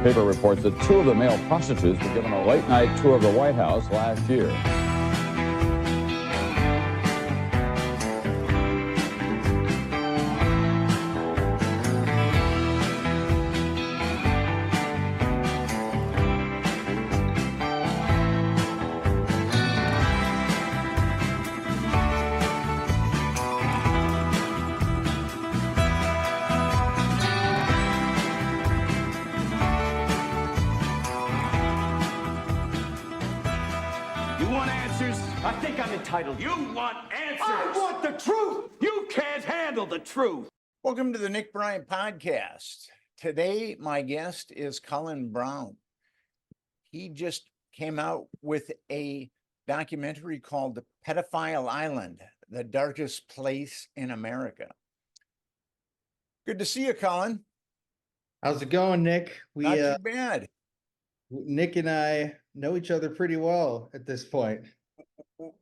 paper reports that two of the male prostitutes were given a late-night tour of the White House last year. You want answers. I want the truth. You can't handle the truth. Welcome to the Nick Bryant podcast. Today, my guest is Colin Browen. He just came out with a documentary called Pedophile Island, the Darkest Place in America. Good to see you, Colin. How's it going, Nick? Not too bad. Nick and I know each other pretty well at this point.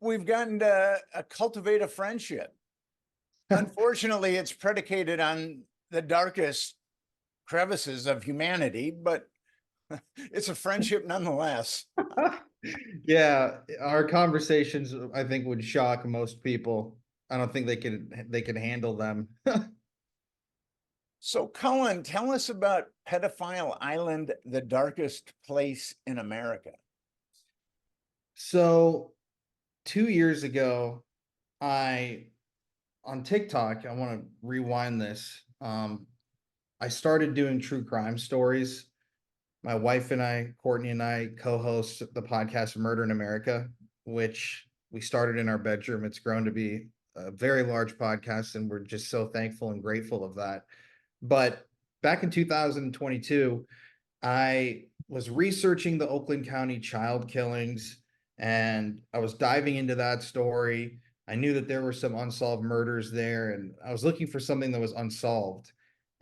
We've gotten to cultivate a friendship. Unfortunately, it's predicated on the darkest crevices of humanity, but it's a friendship nonetheless. Yeah, our conversations, I think, would shock most people. I don't think they can handle them. So, Colin, tell us about Pedophile Island, the Darkest Place in America. So 2 years ago, on TikTok, I want to rewind this. I started doing true crime stories. My wife and I, Courtney and I, co-host the podcast Murder in America, which we started in our bedroom. It's grown to be a very large podcast, and we're just so thankful and grateful of that. But back in 2022, I was researching the Oakland County child killings, and I was diving into that story. I knew that there were some unsolved murders there, and I was looking for something that was unsolved.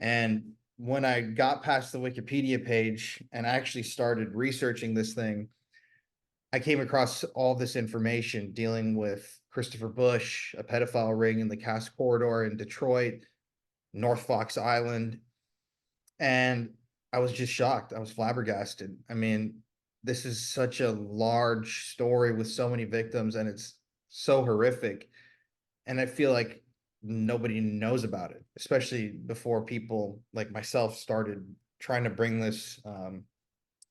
And when I got past the Wikipedia page and actually started researching this thing, I came across all this information dealing with Christopher Bush, a pedophile ring in the Cass Corridor in Detroit, North Fox Island. And I was just shocked. I was flabbergasted. I mean, this is such a large story with so many victims, and it's so horrific. And I feel like nobody knows about it, especially before people like myself started trying to bring this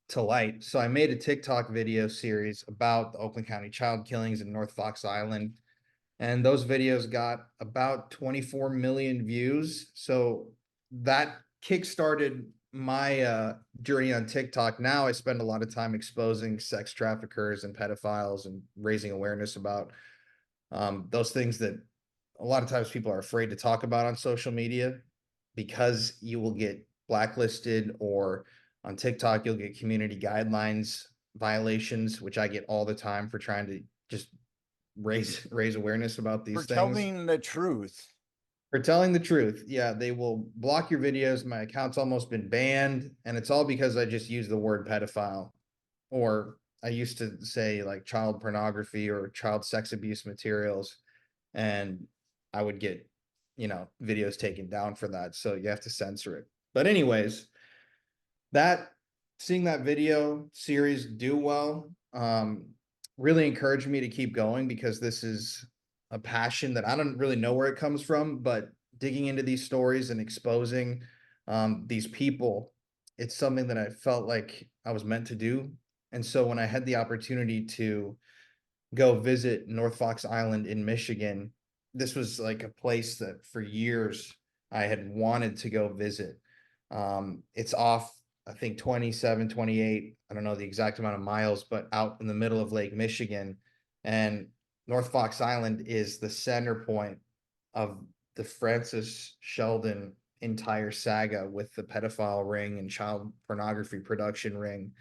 to light. So I made a TikTok video series about the Oakland County child killings in North Fox Island. And those videos got about 24 million views. So that kickstarted my journey on TikTok. Now I spend a lot of time exposing sex traffickers and pedophiles and raising awareness about those things that a lot of times people are afraid to talk about on social media, because you will get blacklisted, or on TikTok you'll get community guidelines violations, which I get all the time for trying to just raise awareness about these things. For telling the truth. For telling the truth. Yeah, they will block your videos. My account's almost been banned, and it's all because I just use the word pedophile. Or I used to say like child pornography or child sex abuse materials, and I would get, videos taken down for that. So you have to censor it. But anyways, seeing that video series do well, really encouraged me to keep going, because this is a passion that I don't really know where it comes from, but digging into these stories and exposing these people, it's something that I felt like I was meant to do. And so when I had the opportunity to go visit North Fox Island in Michigan, this was like a place that for years I had wanted to go visit. It's off, I think 27, 28, I don't know the exact amount of miles, but out in the middle of Lake Michigan. And North Fox Island is the center point of the Francis Sheldon entire saga with the pedophile ring and child pornography production ring.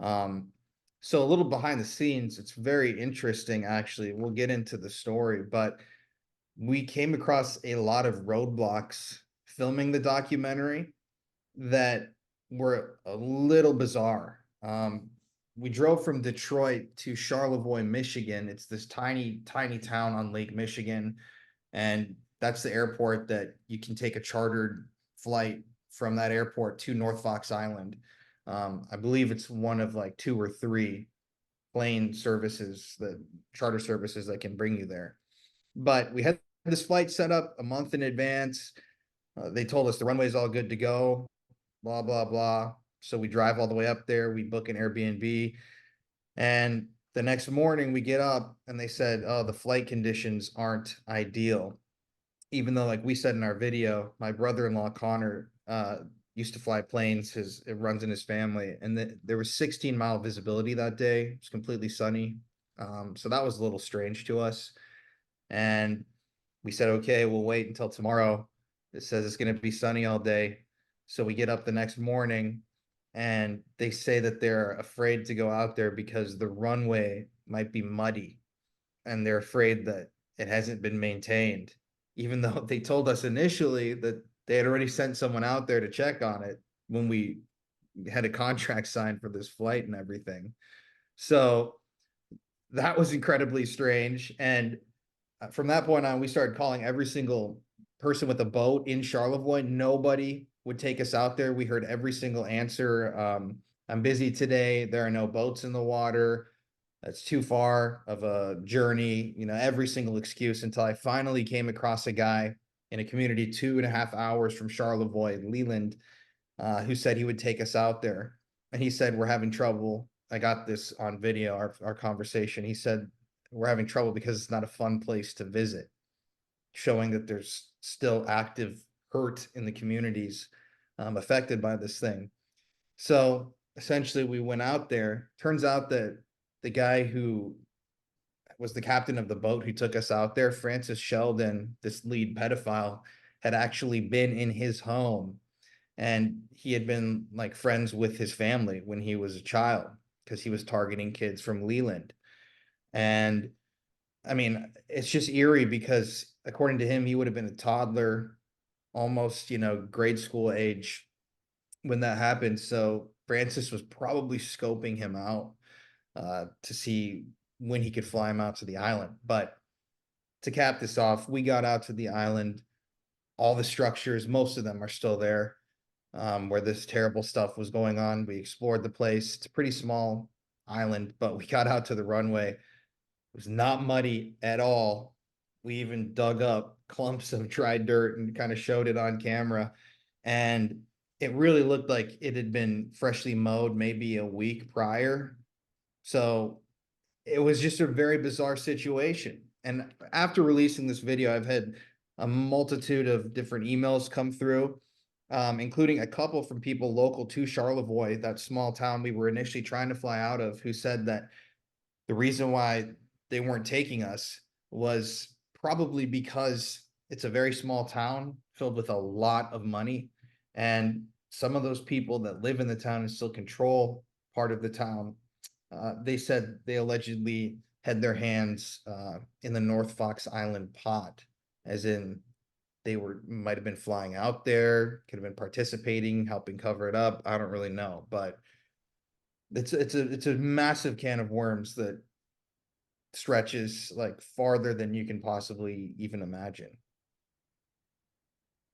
So a little behind the scenes, it's very interesting, actually. We'll get into the story, but we came across a lot of roadblocks filming the documentary that were a little bizarre. We drove from Detroit to Charlevoix, Michigan. It's this tiny, tiny town on Lake Michigan. And that's the airport that you can take a chartered flight from that airport to North Fox Island. I believe it's one of like 2 or 3 plane services, the charter services that can bring you there. But we had this flight set up a month in advance. They told us the runway is all good to go, blah, blah, blah. So we drive all the way up there, we book an Airbnb, and the next morning we get up and they said, oh, the flight conditions aren't ideal. Even though, like we said in our video, my brother-in-law, Connor, used to fly planes, it runs in his family, and there was 16-mile visibility that day. It was completely sunny. So that was a little strange to us. And we said, okay, we'll wait until tomorrow. It says it's going to be sunny all day. So we get up the next morning and they say that they're afraid to go out there because the runway might be muddy and they're afraid that it hasn't been maintained, even though they told us initially that they had already sent someone out there to check on it when we had a contract signed for this flight and everything. So that was incredibly strange. And from that point on, we started calling every single person with a boat in Charlevoix. Nobody would take us out there. We heard every single answer. I'm busy today. There are no boats in the water. That's too far of a journey, every single excuse, until I finally came across a guy in a community 2.5 hours from Charlevoix, Leland, who said he would take us out there. And he said, we're having trouble. I got this on video, our conversation. He said, we're having trouble because it's not a fun place to visit, showing that there's still active hurt in the communities affected by this thing. So essentially we went out there. Turns out that the guy who was the captain of the boat who took us out there, Francis Sheldon, this lead pedophile, had actually been in his home, and he had been like friends with his family when he was a child because he was targeting kids from Leland. And I mean, it's just eerie because according to him, he would have been a toddler, almost, grade school age when that happened. So Francis was probably scoping him out to see when he could fly him out to the island. But to cap this off, we got out to the island. All the structures, most of them are still there, where this terrible stuff was going on. We explored the place. It's a pretty small island, but we got out to the runway. It was not muddy at all. We even dug up clumps of dry dirt and kind of showed it on camera. And it really looked like it had been freshly mowed maybe a week prior. So it was just a very bizarre situation. And after releasing this video, I've had a multitude of different emails come through, including a couple from people local to Charlevoix, that small town we were initially trying to fly out of, who said that the reason why they weren't taking us was probably because it's a very small town filled with a lot of money. And some of those people that live in the town and still control part of the town, they said they allegedly had their hands in the North Fox Island pot, as in they might have been flying out there, could have been participating, helping cover it up. I don't really know, but it's a massive can of worms that stretches like farther than you can possibly even imagine.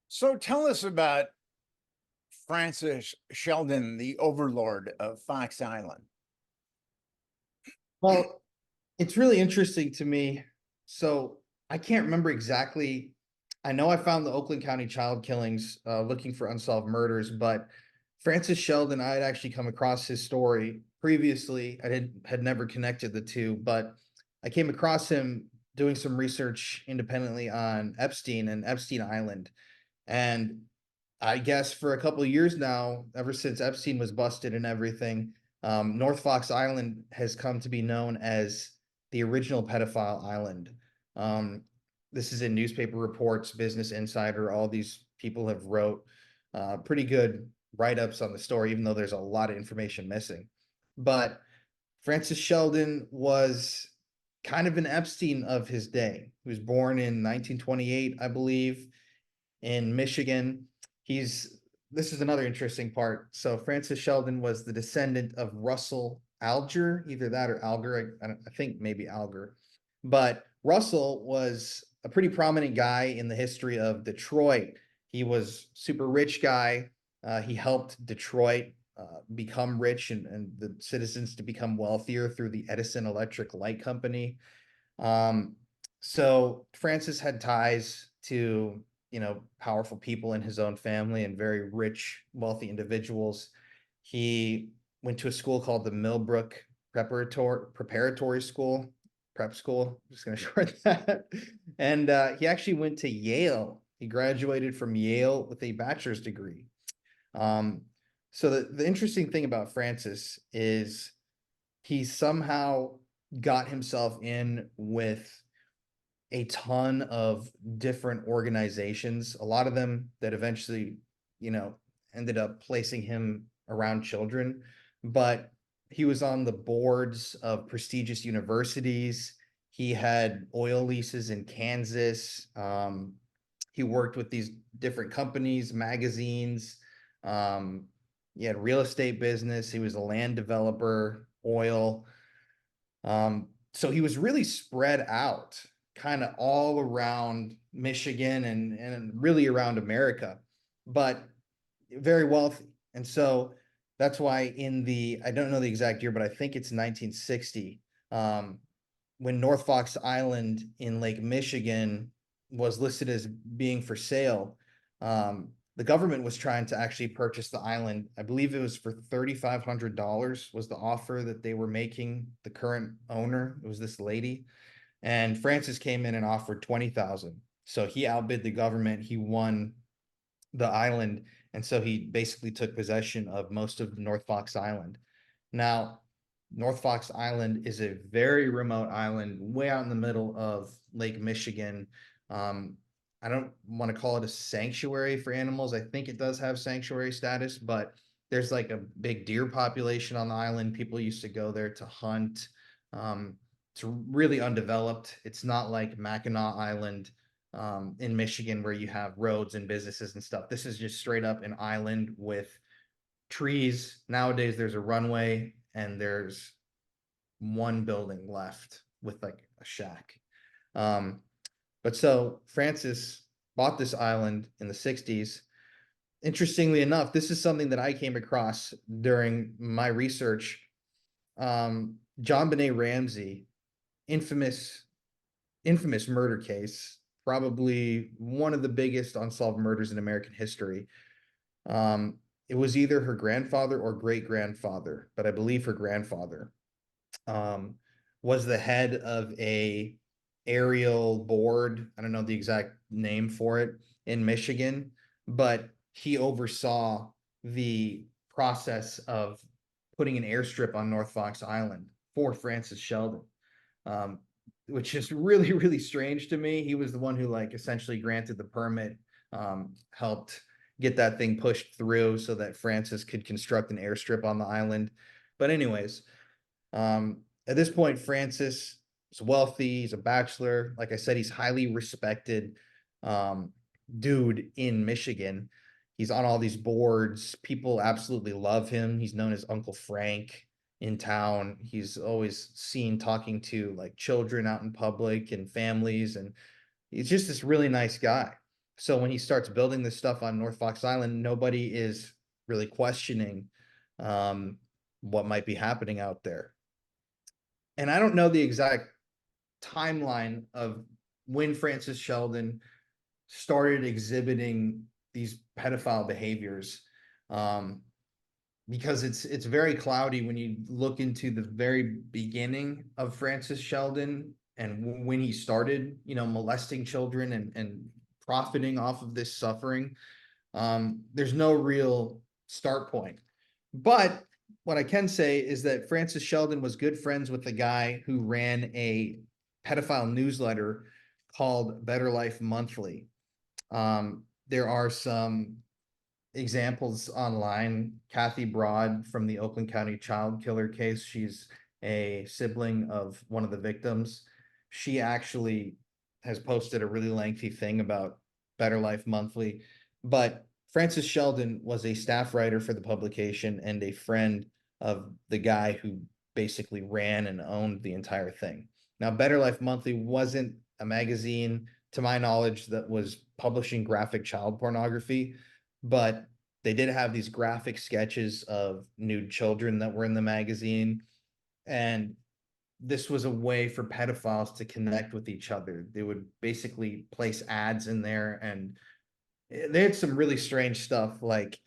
So tell us about Francis Sheldon, the overlord of Fox Island. Well, it's really interesting to me. So I can't remember exactly. I know I found the Oakland County child killings looking for unsolved murders, but Francis Sheldon, I had actually come across his story previously. I had never connected the two, but I came across him doing some research independently on Epstein and Epstein Island. And I guess for a couple of years now, ever since Epstein was busted and everything, North Fox Island has come to be known as the original pedophile island. This is in newspaper reports, Business Insider, all these people have wrote pretty good write-ups on the story, even though there's a lot of information missing. But Francis Sheldon was kind of an Epstein of his day. He was born in 1928, I believe, in Michigan. This is another interesting part. So Francis Sheldon was the descendant of Russell Alger, either that or Alger. I think maybe Alger. But Russell was a pretty prominent guy in the history of Detroit. He was super rich guy. He helped Detroit become rich and the citizens to become wealthier through the Edison Electric Light Company. So Francis had ties to, powerful people in his own family and very rich, wealthy individuals. He went to a school called the Millbrook Preparatory School, prep school. I'm just going to short that. And he actually went to Yale. He graduated from Yale with a bachelor's degree. So the interesting thing about Francis is he somehow got himself in with a ton of different organizations, a lot of them that eventually, ended up placing him around children. But he was on the boards of prestigious universities. He had oil leases in Kansas. He worked with these different companies, magazines. He had real estate business. He was a land developer, oil. So he was really spread out kind of all around Michigan and really around America, but very wealthy. And so that's why I don't know the exact year, but I think it's 1960, when North Fox Island in Lake Michigan was listed as being for sale. The government was trying to actually purchase the island. I believe it was for $3,500 was the offer that they were making the current owner. It was this lady. And Francis came in and offered 20,000. So he outbid the government. He won the island. And so he basically took possession of most of North Fox Island. Now, North Fox Island is a very remote island, way out in the middle of Lake Michigan. I don't want to call it a sanctuary for animals. I think it does have sanctuary status, but there's like a big deer population on the island. People used to go there to hunt. It's really undeveloped. It's not like Mackinac Island in Michigan where you have roads and businesses and stuff. This is just straight up an island with trees. Nowadays, there's a runway and there's one building left with like a shack. But so Francis bought this island in the 60s. Interestingly enough, this is something that I came across during my research. John Benet Ramsey, infamous murder case, probably one of the biggest unsolved murders in American history. It was either her grandfather or great-grandfather, but I believe her grandfather was the head of a aerial board. I don't know the exact name for it in Michigan, but he oversaw the process of putting an airstrip on North Fox Island for Francis Sheldon, which is really, really strange to me. He was the one who essentially granted the permit, helped get that thing pushed through so that Francis could construct an airstrip on the island. But anyways, at this point, Francis is wealthy. He's a bachelor. Like I said, he's highly respected dude in Michigan. He's on all these boards. People absolutely love him. He's known as Uncle Frank in town. He's always seen talking to children out in public and families, and he's just this really nice guy. So when he starts building this stuff on North Fox Island, nobody is really questioning what might be happening out there. And I don't know the exact timeline of when Francis Sheldon started exhibiting these pedophile behaviors, because it's very cloudy when you look into the very beginning of Francis Sheldon and when he started, molesting children and profiting off of this suffering. There's no real start point. But what I can say is that Francis Sheldon was good friends with the guy who ran a pedophile newsletter called Better Life Monthly. There are some examples online. Kathy Broad from the Oakland County child killer case, she's a sibling of one of the victims. She actually has posted a really lengthy thing about Better Life Monthly. But Francis Sheldon was a staff writer for the publication and a friend of the guy who basically ran and owned the entire thing. Now, Better Life Monthly wasn't a magazine, to my knowledge, that was publishing graphic child pornography, but they did have these graphic sketches of nude children that were in the magazine. And this was a way for pedophiles to connect with each other. They would basically place ads in there, and they had some really strange stuff. Like,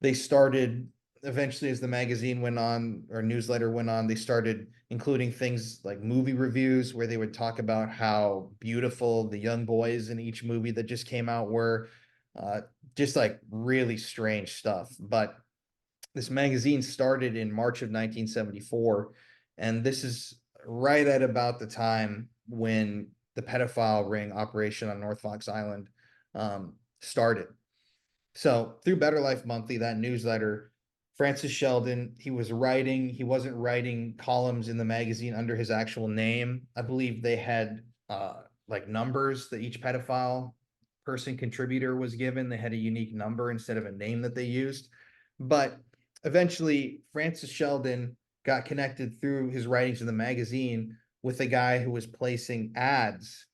they started eventually, as the magazine went on, or newsletter went on, they started including things like movie reviews where they would talk about how beautiful the young boys in each movie that just came out were. Just like really strange stuff. But this magazine started in March of 1974, and this is right at about the time when the pedophile ring operation on North Fox Island started. So through Better Life Monthly, that newsletter, Francis Sheldon, he wasn't writing columns in the magazine under his actual name. I believe they had like numbers that each pedophile person contributor was given. They had a unique number instead of a name that they used. But eventually, Francis Sheldon got connected through his writings in the magazine with a guy who was placing ads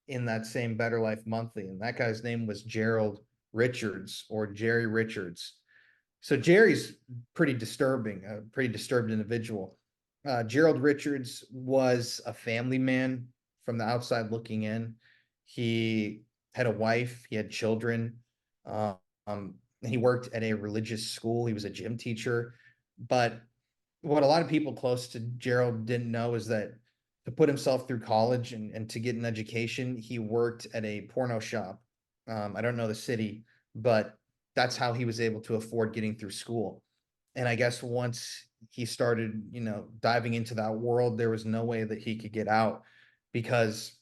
in that same Better Life Monthly. And that guy's name was Gerald Richards, or Jerry Richards. So Jerry's pretty disturbing, a pretty disturbed individual. Gerald Richards was a family man from the outside looking in. He had a wife, he had children. He worked at a religious school. He was a gym teacher. But what a lot of people close to Gerald didn't know is that to put himself through college and to get an education, he worked at a porno shop. I don't know the city, but that's how he was able to afford getting through school. And I guess once he started, diving into that world, there was no way that he could get out, because,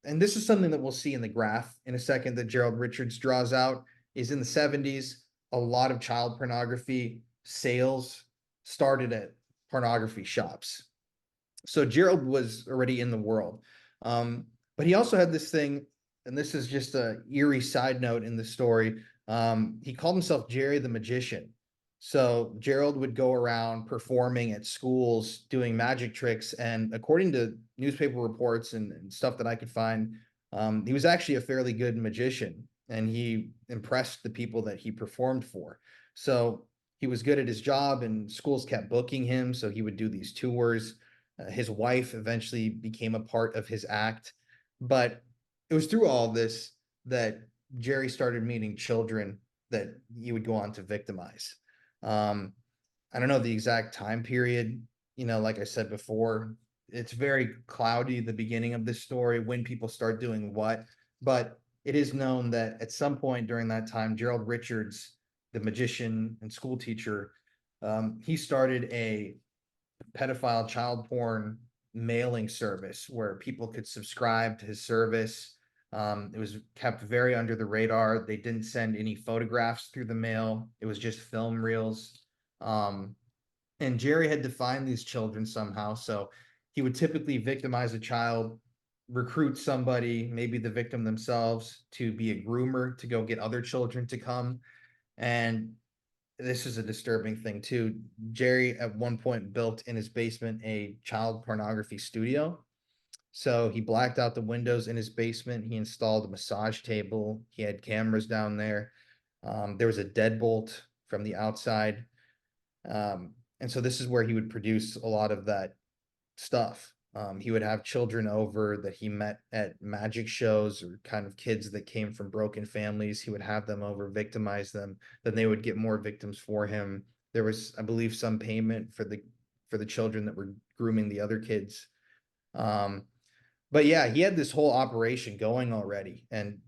and this is something that we'll see in the graph in a second that Gerald Richards draws out, is in the 70s, a lot of child pornography sales started at pornography shops. So Gerald was already in the world. But he also had this thing, and this is just a eerie side note in the story. He called himself Jerry the Magician. So Gerald would go around performing at schools, doing magic tricks. And according to newspaper reports and stuff that I could find, he was actually a fairly good magician, and he impressed the people that he performed for. So he was good at his job, and schools kept booking him. So he would do these tours. His wife eventually became a part of his act. But it was through all this that Jerry started meeting children that he would go on to victimize. I don't know the exact time period. Like I said before, it's very cloudy, the beginning of this story, when people start doing what. But it is known that at some point during that time, Gerald Richards, the magician and school teacher, he started a pedophile child porn mailing service where people could subscribe to his service. It was kept very under the radar. They didn't send any photographs through the mail. It was just film reels. And Jerry had to find these children somehow. So he would typically victimize a child, recruit somebody, maybe the victim themselves, to be a groomer to go get other children to come. And this is a disturbing thing too. Jerry at one point built in his basement a child pornography studio. So he blacked out the windows in his basement. He installed a massage table. He had cameras down there. There was a deadbolt from the outside. And so this is where he would produce a lot of that stuff. He would have children over that he met at magic shows, or kind of kids that came from broken families. He would have them over, victimize them. Then they would get more victims for him. There was, I believe, some payment for the children that were grooming the other kids. But yeah, he had this whole operation going already. And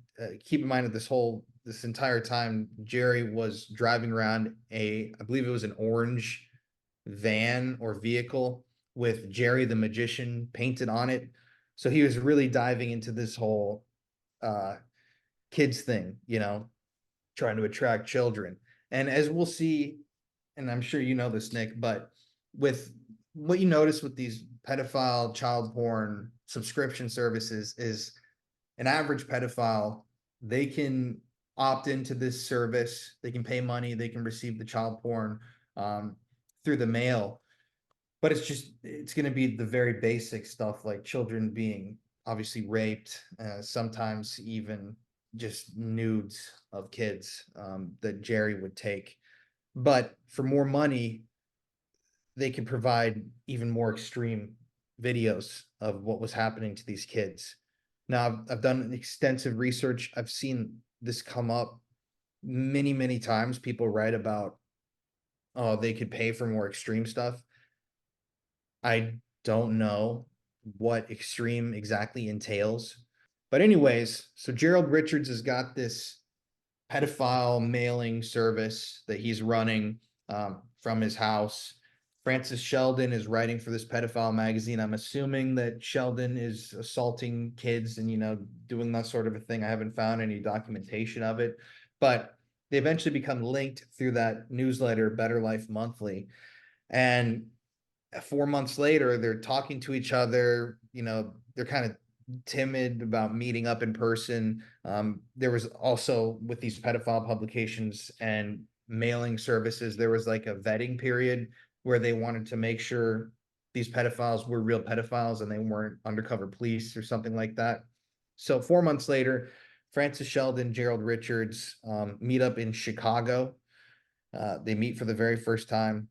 keep in mind that this entire time, Jerry was driving around I believe it was an orange van or vehicle with Jerry the Magician painted on it. So he was really diving into this whole kids thing, trying to attract children. And as we'll see, and I'm sure you know this, Nick, but with what you notice with these pedophile child porn subscription services is an average pedophile, they can opt into this service, they can pay money, they can receive the child porn through the mail. But it's going to be the very basic stuff, like children being obviously raped, sometimes even just nudes of kids that Jerry would take. But for more money, they could provide even more extreme videos of what was happening to these kids. Now, I've done extensive research. I've seen this come up many, many times. People write about, oh, they could pay for more extreme stuff. I don't know what extreme exactly entails. But anyways, so Gerald Richards has got this pedophile mailing service that he's running from his house. Francis Sheldon is writing for this pedophile magazine. I'm assuming that Sheldon is assaulting kids and, doing that sort of a thing. I haven't found any documentation of it, but they eventually become linked through that newsletter, Better Life Monthly. And 4 months later, they're talking to each other. They're kind of timid about meeting up in person. There was also, with these pedophile publications and mailing services, there was like a vetting period where they wanted to make sure these pedophiles were real pedophiles and they weren't undercover police or something like that. So 4 months later, Francis Sheldon, Gerald Richards meet up in Chicago. They meet for the very first time,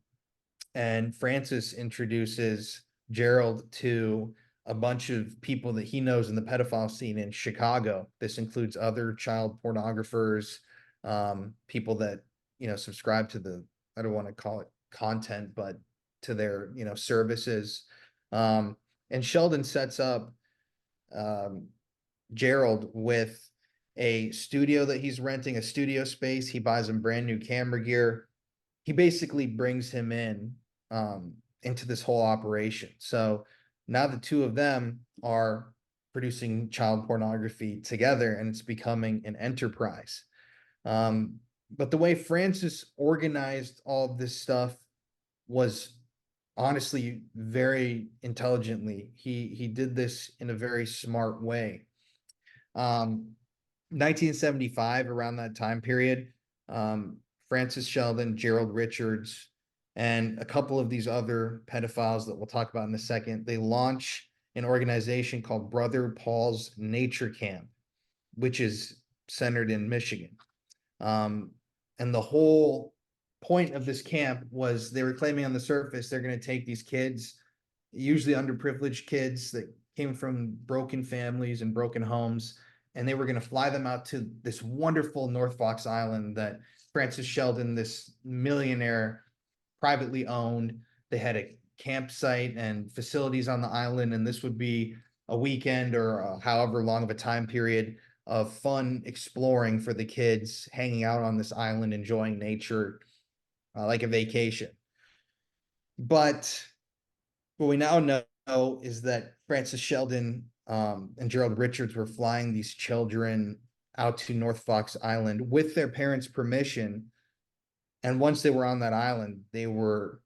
and Francis introduces Gerald to a bunch of people that he knows in the pedophile scene in Chicago. This includes other child pornographers, people that, subscribe to the, I don't want to call it content, but to their, services. And Sheldon sets up Gerald with a studio that he's renting, a studio space. He buys him brand new camera gear. He basically brings him in into this whole operation. So now the two of them are producing child pornography together, and it's becoming an enterprise. But the way Francis organized all of this stuff was honestly very intelligently. He did this in a very smart way. 1975, around that time period, Francis Sheldon, Gerald Richards, and a couple of these other pedophiles that we'll talk about in a second, they launch an organization called Brother Paul's Nature Camp, which is centered in Michigan. And the whole point of this camp was, they were claiming on the surface they're going to take these kids, usually underprivileged kids that came from broken families and broken homes, and they were going to fly them out to this wonderful North Fox Island that Francis Sheldon, this millionaire, privately owned. They had a campsite and facilities on the island, and this would be a weekend or however long of a time period of fun exploring for the kids, hanging out on this island, enjoying nature, like a vacation. But what we now know is that Francis Sheldon and Gerald Richards were flying these children out to North Fox Island with their parents' permission. And once they were on that island, they were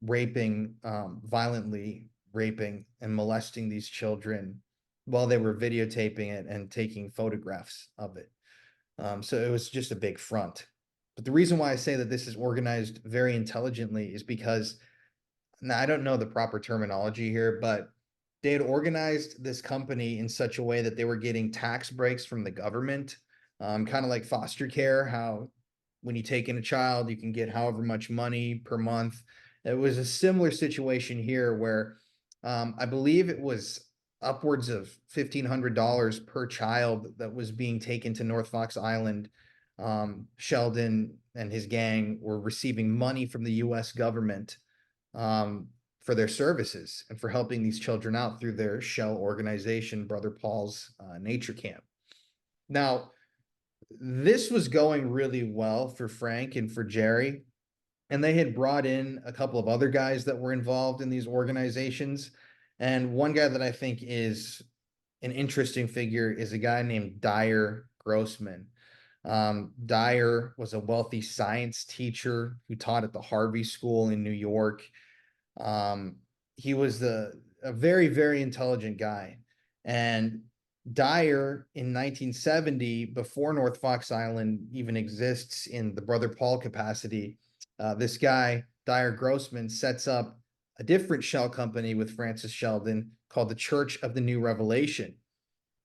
violently raping and molesting these children while they were videotaping it and taking photographs of it. So it was just a big front. But the reason why I say that this is organized very intelligently is because, now I don't know the proper terminology here, but they had organized this company in such a way that they were getting tax breaks from the government, kind of like foster care, how when you take in a child, you can get however much money per month. It was a similar situation here where I believe it was upwards of $1,500 per child that was being taken to North Fox Island. Sheldon and his gang were receiving money from the U.S. government for their services and for helping these children out through their shell organization, Brother Paul's Nature Camp. Now, this was going really well for Frank and for Jerry, and they had brought in a couple of other guys that were involved in these organizations. And one guy that I think is an interesting figure is a guy named Dyer Grossman. Dyer was a wealthy science teacher who taught at the Harvey School in New York. He was a very, very intelligent guy. And Dyer in 1970, before North Fox Island even exists in the Brother Paul capacity, this guy, Dyer Grossman, sets up a different shell company with Francis Sheldon called the Church of the New Revelation.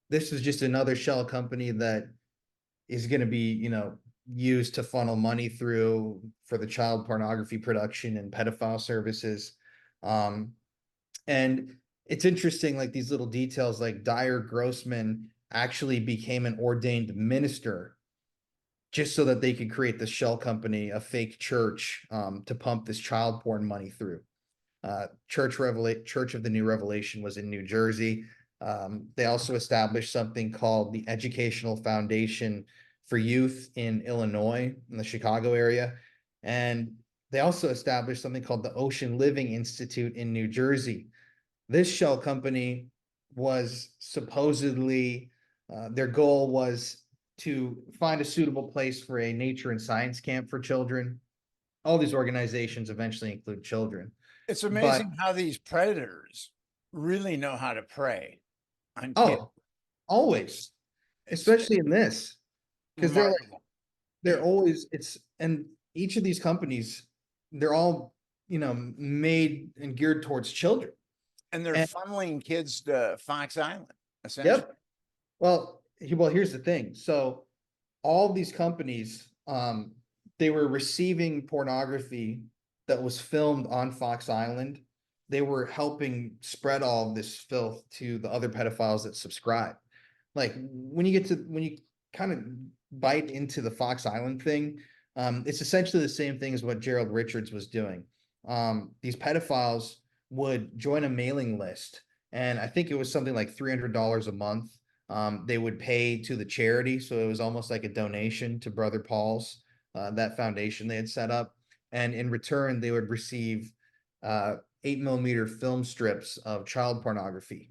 This is just another shell company that is going to be, used to funnel money through for the child pornography production and pedophile services. And it's interesting, like these little details, like Dyer Grossman actually became an ordained minister just so that they could create this shell company, a fake church, to pump this child porn money through. Church of the New Revelation was in New Jersey. They also established something called the Educational Foundation for Youth in Illinois, in the Chicago area. And they also established something called the Ocean Living Institute in New Jersey. This shell company was supposedly, their goal was to find a suitable place for a nature and science camp for children. All these organizations eventually include children. It's amazing how these predators really know how to prey on kids. Oh, always, especially in this, because they're always, and each of these companies, they're all, made and geared towards children. And they're funneling kids to Fox Island, essentially. Yep. Well, here's the thing. So all these companies, they were receiving pornography that was filmed on Fox Island. They were helping spread all of this filth to the other pedophiles that subscribe. Like when you kind of bite into the Fox Island thing, it's essentially the same thing as what Gerald Richards was doing. These pedophiles would join a mailing list, and I think it was something like $300 a month. They would pay to the charity, so it was almost like a donation to Brother Paul's, that foundation they had set up. And in return, they would receive 8mm film strips of child pornography.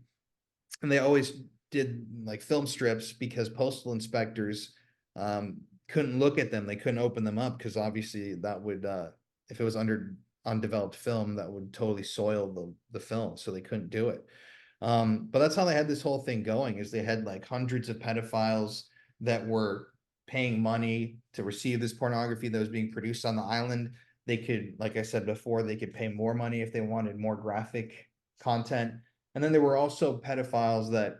And they always did like film strips because postal inspectors couldn't look at them. They couldn't open them up because obviously that would, if it was under undeveloped film, that would totally soil the film. So they couldn't do it. But that's how they had this whole thing going, is they had like hundreds of pedophiles that were paying money to receive this pornography that was being produced on the island. They could, like I said before, they could pay more money if they wanted more graphic content. And then there were also pedophiles that,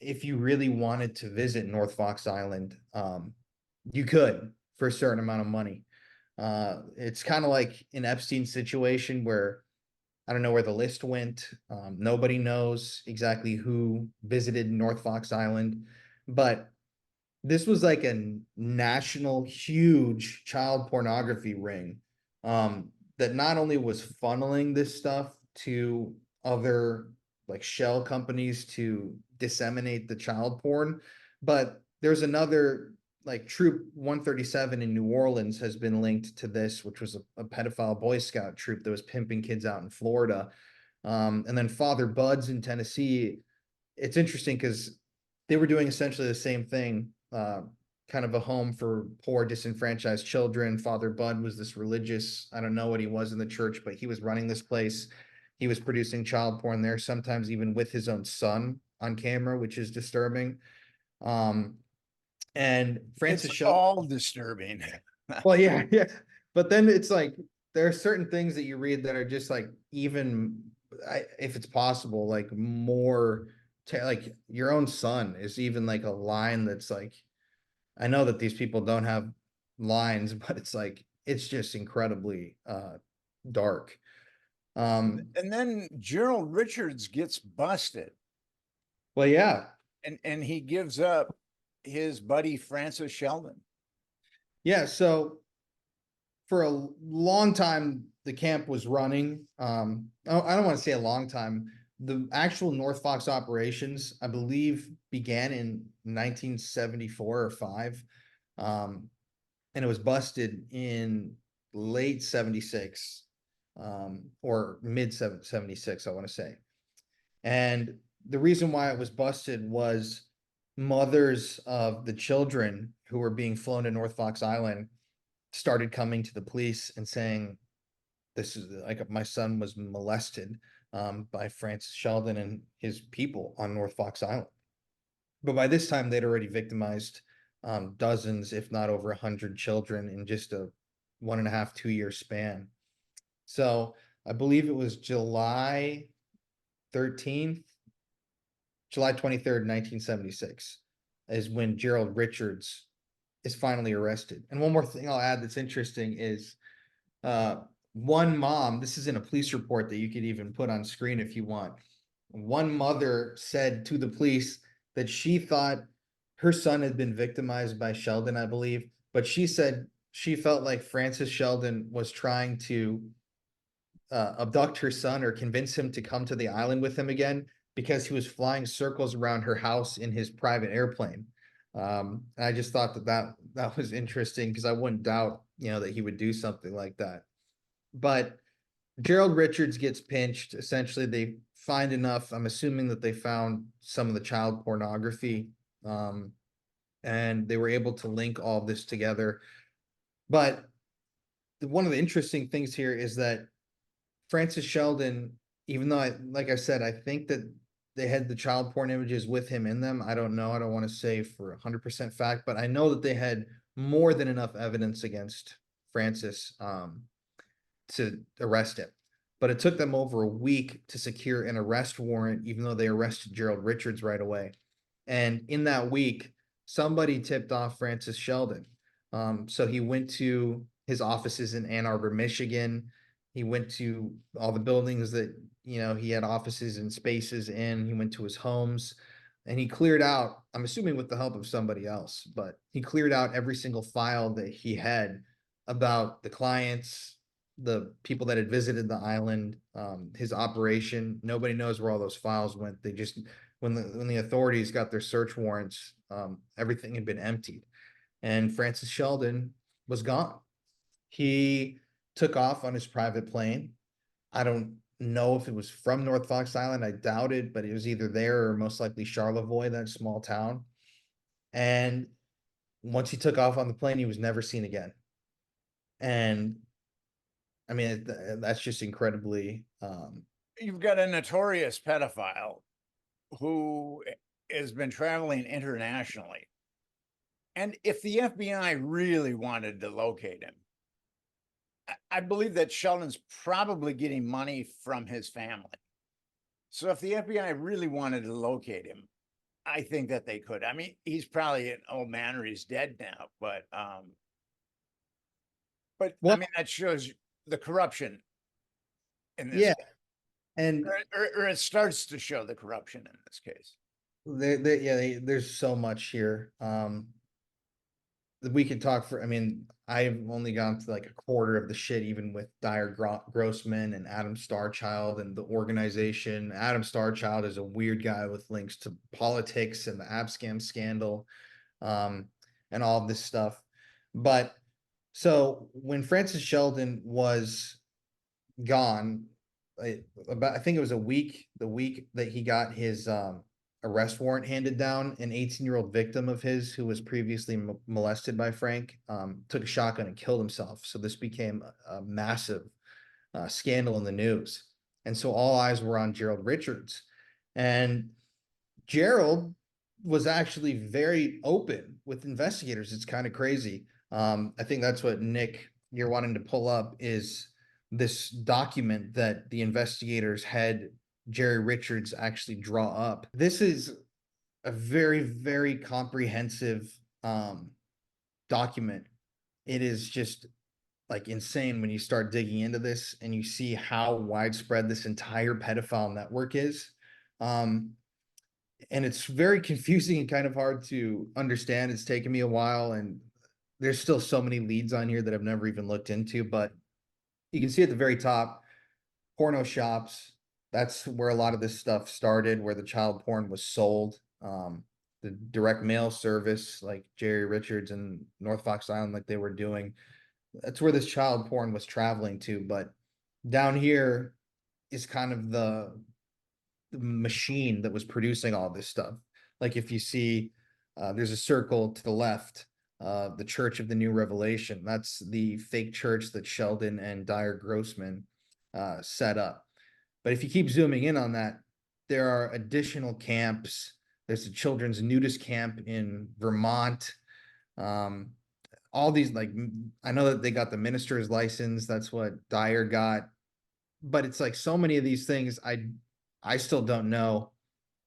if you really wanted to visit North Fox Island, you could for a certain amount of money. It's kind of like an Epstein situation where I don't know where the list went. Nobody knows exactly who visited North Fox Island, but this was like a national, huge child pornography ring, that not only was funneling this stuff to other like shell companies to disseminate the child porn, but there's another, like Troop 137 in New Orleans has been linked to this, which was a pedophile Boy Scout troop that was pimping kids out in Florida. And then Father Buds in Tennessee. It's interesting because they were doing essentially the same thing, kind of a home for poor, disenfranchised children. Father Bud was this religious, I don't know what he was in the church, but he was running this place. He was producing child porn there, sometimes even with his own son on camera, which is disturbing. And Francis Sheldon, all disturbing. well, yeah. But then it's like there are certain things that you read that are just like, even if it's possible, like more like your own son is even like a line that's like, I know that these people don't have lines, but it's like, it's just incredibly dark. And then Gerald Richards gets busted. Well, yeah. And he gives up his buddy Francis Sheldon. Yeah, so for a long time the camp was running. I don't want to say a long time. The actual North Fox operations, I believe, began in 1974 or 5. And it was busted in late 76, or mid 76, I want to say. And the reason why it was busted was mothers of the children who were being flown to North Fox Island started coming to the police and saying, this is like, my son was molested by Francis Sheldon and his people on North Fox Island. But by this time, they'd already victimized dozens, if not over 100 children in just a 1.5, 2-year span. So I believe it was July 23rd, 1976 is when Gerald Richards is finally arrested. And one more thing I'll add that's interesting is one mom, this is in a police report that you could even put on screen if you want. One mother said to the police that she thought her son had been victimized by Sheldon, I believe, but she said she felt like Francis Sheldon was trying to abduct her son or convince him to come to the island with him again because he was flying circles around her house in his private airplane. I just thought that was interesting because I wouldn't doubt, that he would do something like that. But Gerald Richards gets pinched. Essentially, they find enough. I'm assuming that they found some of the child pornography, and they were able to link all of this together. But one of the interesting things here is that Francis Sheldon, even though like I said, I think that they had the child porn images with him in them. I don't know. I don't want to say for 100% fact, but I know that they had more than enough evidence against Francis to arrest him. But it took them over a week to secure an arrest warrant, even though they arrested Gerald Richards right away. And in that week, somebody tipped off Francis Sheldon. So he went to his offices in Ann Arbor, Michigan. He went to all the buildings that, he had offices and spaces in. He went to his homes and he cleared out, I'm assuming with the help of somebody else, but he cleared out every single file that he had about the clients, the people that had visited the island, his operation. Nobody knows where all those files went. They just, when the authorities got their search warrants, everything had been emptied. And Francis Sheldon was gone. He took off on his private plane. I don't know if it was from North Fox Island. I doubt it, but it was either there or most likely Charlevoix, that small town. And once he took off on the plane, he was never seen again. And I mean, that's just incredibly. You've got a notorious pedophile who has been traveling internationally. And if the FBI really wanted to locate him, I believe that Sheldon's probably getting money from his family. So if the FBI really wanted to locate him, I think that they could. I mean, he's probably an old man or he's dead now, but Well, I mean, that shows the corruption in this yeah, case. and Or it starts to show the corruption in this case. there's so much here. We could talk for, I mean, I've only gone to like a quarter of the shit, even with Dyer Grossman and Adam Starchild and the organization. Adam Starchild is a weird guy with links to politics and the Abscam scandal, and all of this stuff. But so when Francis Sheldon was gone, I think it was the week that he got his arrest warrant handed down, an 18-year-old victim of his who was previously molested by Frank took a shotgun and killed himself. So this became a massive scandal in the news. And so all eyes were on Gerald Richards. And Gerald was actually very open with investigators. It's kind of crazy. I think that's what Nick, you're wanting to pull up, is this document that the investigators had Jerry Richards actually draw up. This is a very, very comprehensive document. It is just like insane when you start digging into this and you see how widespread this entire pedophile network is. And it's very confusing and kind of hard to understand. It's taken me a while, and there's still so many leads on here that I've never even looked into, but you can see at the very top, porno shops. That's where a lot of this stuff started, where the child porn was sold. The direct mail service, like Jerry Richards and North Fox Island, like they were doing. That's where this child porn was traveling to. But down here is kind of the machine that was producing all this stuff. Like if you see, there's a circle to the left, the Church of the New Revelation. That's the fake church that Sheldon and Dyer Grossman set up. But if you keep zooming in on that, there are additional camps. There's a children's nudist camp in Vermont. All these, like, I know that they got the minister's license. That's what Dyer got. But it's like so many of these things, I still don't know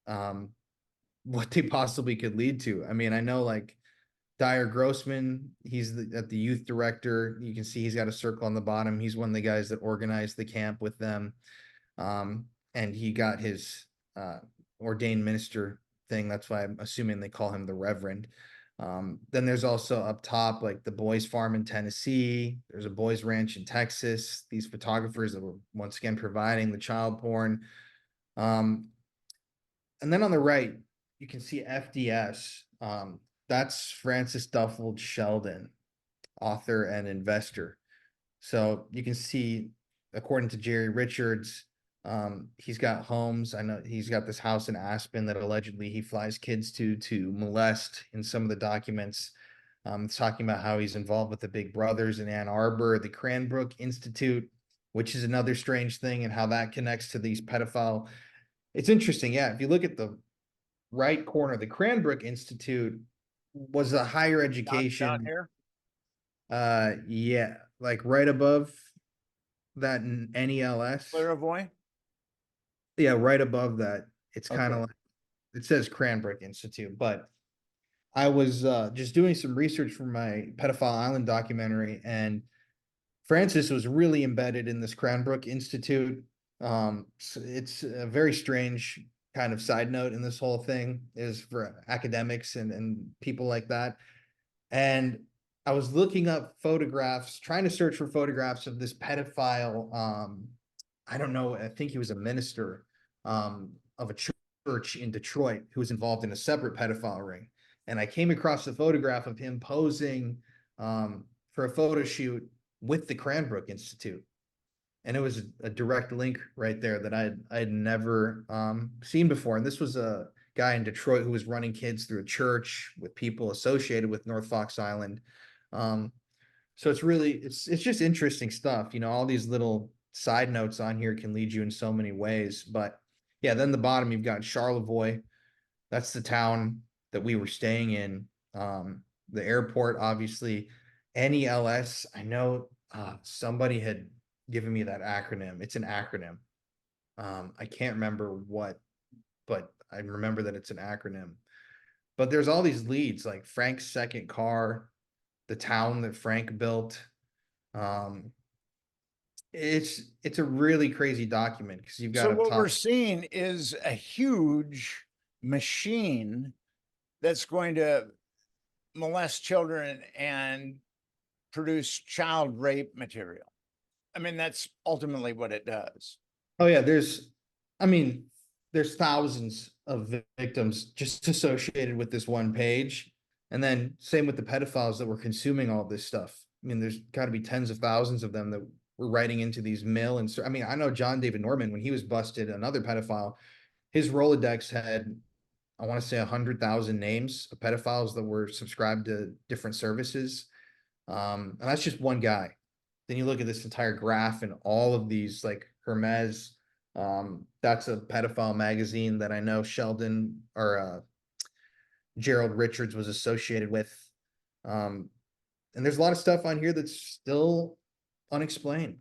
what they possibly could lead to. I mean, I know like Dyer Grossman, he's at the youth director. You can see he's got a circle on the bottom. He's one of the guys that organized the camp with them. And he got his ordained minister thing. That's why I'm assuming they call him the Reverend. Then there's also up top, like the boys farm in Tennessee. There's a boys ranch in Texas. These photographers that were once again providing the child porn. And then on the right, you can see FDS. That's Francis Duffield Sheldon, author and investor. So you can see, according to Gerald Richards, he's got homes. I know he's got this house in Aspen that allegedly he flies kids to molest in some of the documents. It's talking about how he's involved with the Big Brothers in Ann Arbor, the Cranbrook Institute, which is another strange thing, and how that connects to these pedophile. It's interesting. Yeah. If you look at the right corner, the Cranbrook Institute was a higher education. Down here? Yeah, like right above that NELS. Clairvoy? Yeah, right above that. It's kind of Okay. like, it says Cranbrook Institute, but I was just doing some research for my Pedophile Island documentary, and Francis was really embedded in this Cranbrook Institute. So it's a very strange kind of side note in this whole thing, is for academics and people like that. And I was looking up photographs, trying to search for photographs of this pedophile. I don't know, I think he was a minister of a church in Detroit who was involved in a separate pedophile ring. And I came across a photograph of him posing for a photo shoot with the Cranbrook Institute. And it was a direct link right there that I'd never seen before. And this was a guy in Detroit who was running kids through a church with people associated with North Fox Island. So it's really, it's just interesting stuff. You know, all these little side notes on here can lead you in so many ways. But yeah, then the bottom, you've got Charlevoix. That's the town that we were staying in. The airport, obviously. NELS, I know somebody had given me that acronym. It's an acronym. I can't remember what, but I remember that it's an acronym. But there's all these leads, like Frank's second car, the town that Frank built. It's a really crazy document, because you've got So up what top. we're seeing is a huge machine that's going to molest children and produce child rape material. I mean, that's ultimately what it does. Oh yeah, there's thousands of victims just associated with this one page. And then same with the pedophiles that were consuming all this stuff. I mean, there's got to be tens of thousands of them that were writing into these mail. And I mean, I know John David Norman, when he was busted, another pedophile, his Rolodex had, I want to say, 100,000 names of pedophiles that were subscribed to different services. And that's just one guy. Then you look at this entire graph and all of these, like Hermes, that's a pedophile magazine that I know Sheldon or Gerald Richards was associated with. And there's a lot of stuff on here that's still unexplained,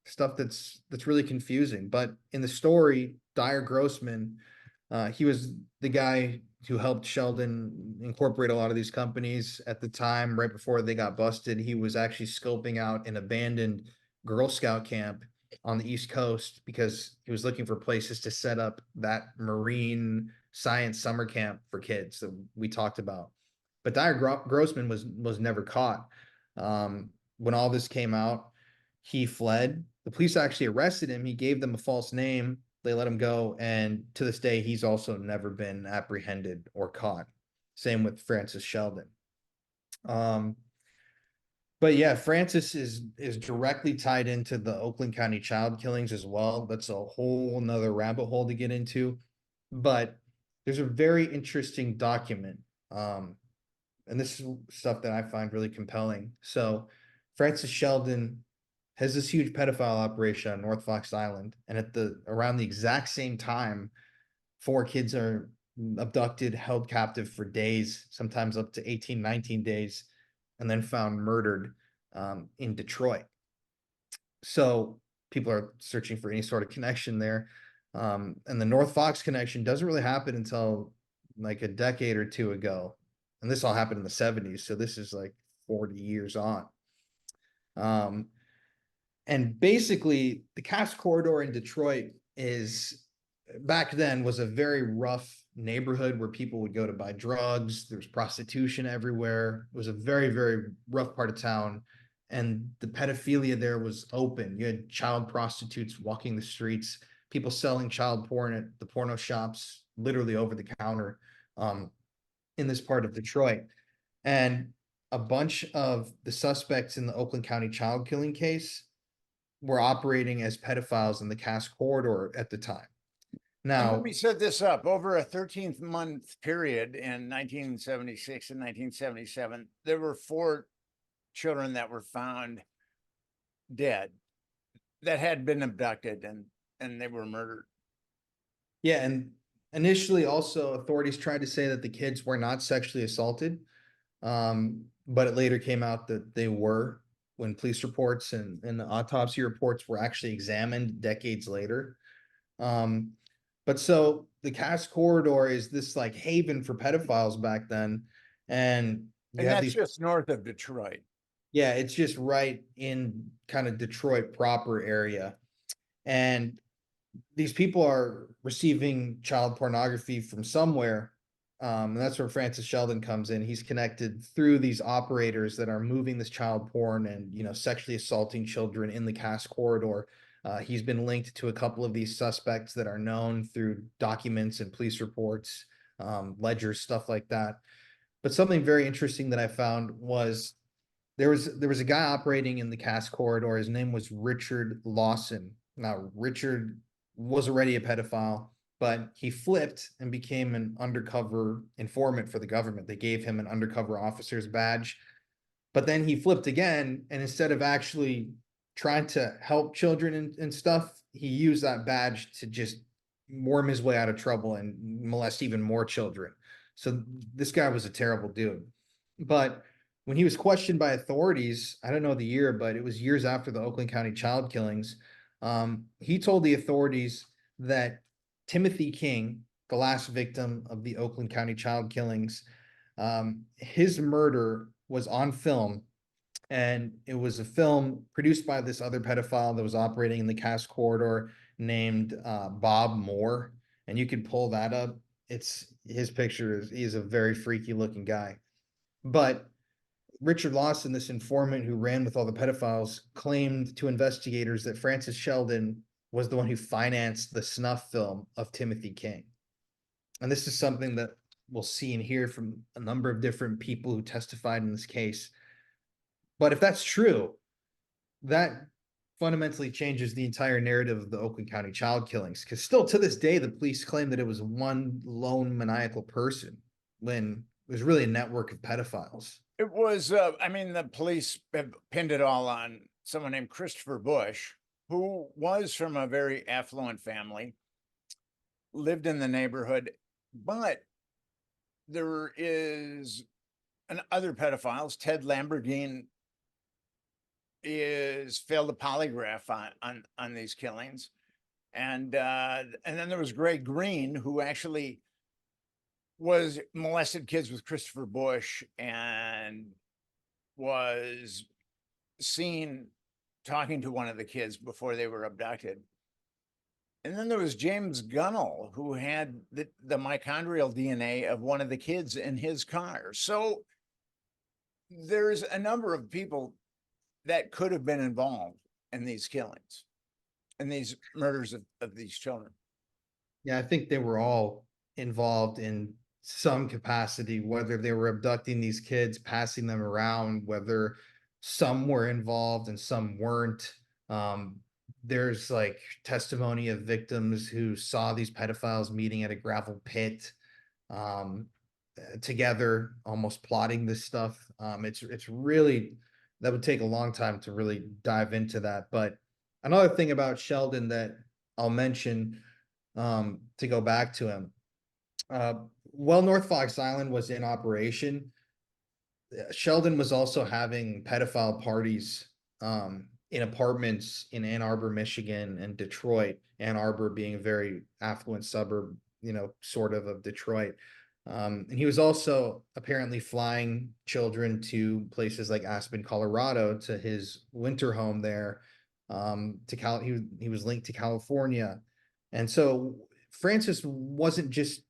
stuff that's really confusing. But in the story, Dyer Grossman, he was the guy who helped Sheldon incorporate a lot of these companies at the time, right before they got busted. He was actually scoping out an abandoned Girl Scout camp on the East Coast because he was looking for places to set up that marine science summer camp for kids that we talked about. But Dyer Grossman was never caught. When all this came out, he fled. The police actually arrested him. He gave them a false name. They let him go. And to this day, he's also never been apprehended or caught. Same with Francis Sheldon. But yeah, Francis is directly tied into the Oakland County child killings as well. That's a whole nother rabbit hole to get into. But there's a very interesting document. And this is stuff that I find really compelling. So Francis Sheldon has this huge pedophile operation on North Fox Island. And at around the exact same time, 4 kids are abducted, held captive for days, sometimes up to 18, 19 days, and then found murdered in Detroit. So people are searching for any sort of connection there. And the North Fox connection doesn't really happen until like a decade or two ago. And this all happened in the 70s. So this is like 40 years on. And basically the Cass Corridor in Detroit back then was a very rough neighborhood where people would go to buy drugs. There was prostitution everywhere. It was a very, very rough part of town. And the pedophilia there was open. You had child prostitutes walking the streets, people selling child porn at the porno shops, literally over the counter, in this part of Detroit. And a bunch of the suspects in the Oakland County child killing case were operating as pedophiles in the Cass Corridor at the time. Now, let me set this up. Over a 13-month period in 1976 and 1977, there were 4 children that were found dead that had been abducted and they were murdered. Yeah, and initially also authorities tried to say that the kids were not sexually assaulted, but it later came out that they were, when police reports and the autopsy reports were actually examined decades later. But so the Cass Corridor is this like haven for pedophiles back then. And that's just north of Detroit. Yeah, it's just right in kind of Detroit proper area. And these people are receiving child pornography from somewhere. And that's where Francis Sheldon comes in. He's connected through these operators that are moving this child porn and, sexually assaulting children in the Cass Corridor. He's been linked to a couple of these suspects that are known through documents and police reports, ledgers, stuff like that. But something very interesting that I found was there was a guy operating in the Cass Corridor. His name was Richard Lawson. Now, Richard was already a pedophile, but he flipped and became an undercover informant for the government. They gave him an undercover officer's badge, but then he flipped again. And instead of actually trying to help children and stuff, he used that badge to just worm his way out of trouble and molest even more children. So this guy was a terrible dude. But when he was questioned by authorities, I don't know the year, but it was years after the Oakland County child killings, he told the authorities that Timothy King, the last victim of the Oakland County child killings, his murder was on film. And it was a film produced by this other pedophile that was operating in the Cass Corridor named Bob Moore. And you can pull that up. His picture he's a very freaky looking guy. But Richard Lawson, this informant who ran with all the pedophiles, claimed to investigators that Francis Sheldon was the one who financed the snuff film of Timothy King. And this is something that we'll see and hear from a number of different people who testified in this case. But if that's true, that fundamentally changes the entire narrative of the Oakland County child killings, because still to this day, the police claim that it was one lone maniacal person when it was really a network of pedophiles. It was, the police have pinned it all on someone named Christopher Bush, who was from a very affluent family, lived in the neighborhood, but there is other pedophiles. Ted Lamborghini failed a polygraph on these killings. And then there was Greg Green, who actually molested kids with Christopher Bush and was seen talking to one of the kids before they were abducted. And then there was James Gunnell, who had the mitochondrial DNA of one of the kids in his car. So there's a number of people that could have been involved in these killings and these murders of these children. Yeah, I think they were all involved in some capacity, whether they were abducting these kids, passing them around, whether some were involved and some weren't. There's like testimony of victims who saw these pedophiles meeting at a gravel pit together, almost plotting this stuff. It's really, that would take a long time to really dive into that. But another thing about Sheldon that I'll mention, to go back to him, while North Fox Island was in operation, Sheldon was also having pedophile parties in apartments in Ann Arbor, Michigan, and Detroit. Ann Arbor being a very affluent suburb, sort of Detroit. And he was also apparently flying children to places like Aspen, Colorado, to his winter home there. He was linked to California. And so Francis wasn't just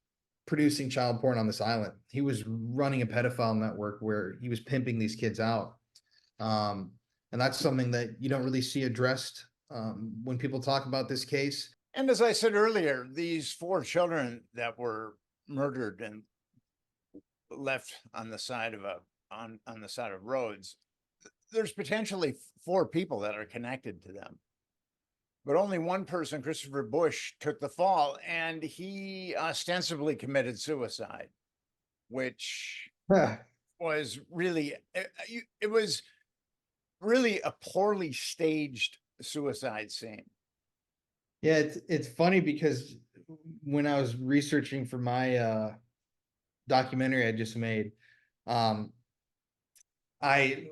producing child porn on this island. He was running a pedophile network where he was pimping these kids out. And that's something that you don't really see addressed when people talk about this case. And as I said earlier, these 4 children that were murdered and left on the side of on the side of roads, there's potentially 4 people that are connected to them. But only one person, Christopher Bush, took the fall, and he ostensibly committed suicide, which was really, it was really a poorly staged suicide scene. Yeah, it's funny because when I was researching for my documentary I just made, I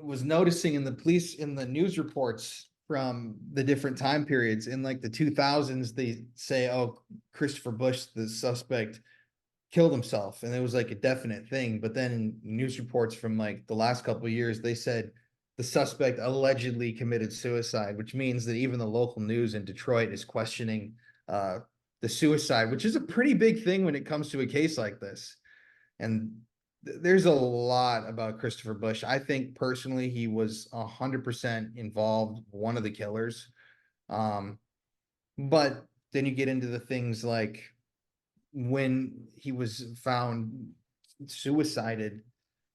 was noticing in the news reports from the different time periods in like the 2000s, they say, oh, Christopher Bush, the suspect, killed himself, and it was like a definite thing. But then in news reports from like the last couple of years, they said the suspect allegedly committed suicide, which means that even the local news in Detroit is questioning the suicide, which is a pretty big thing when it comes to a case like this. And there's a lot about Christopher Bush. I think personally he was 100% involved, one of the killers. But then you get into the things like when he was found suicided,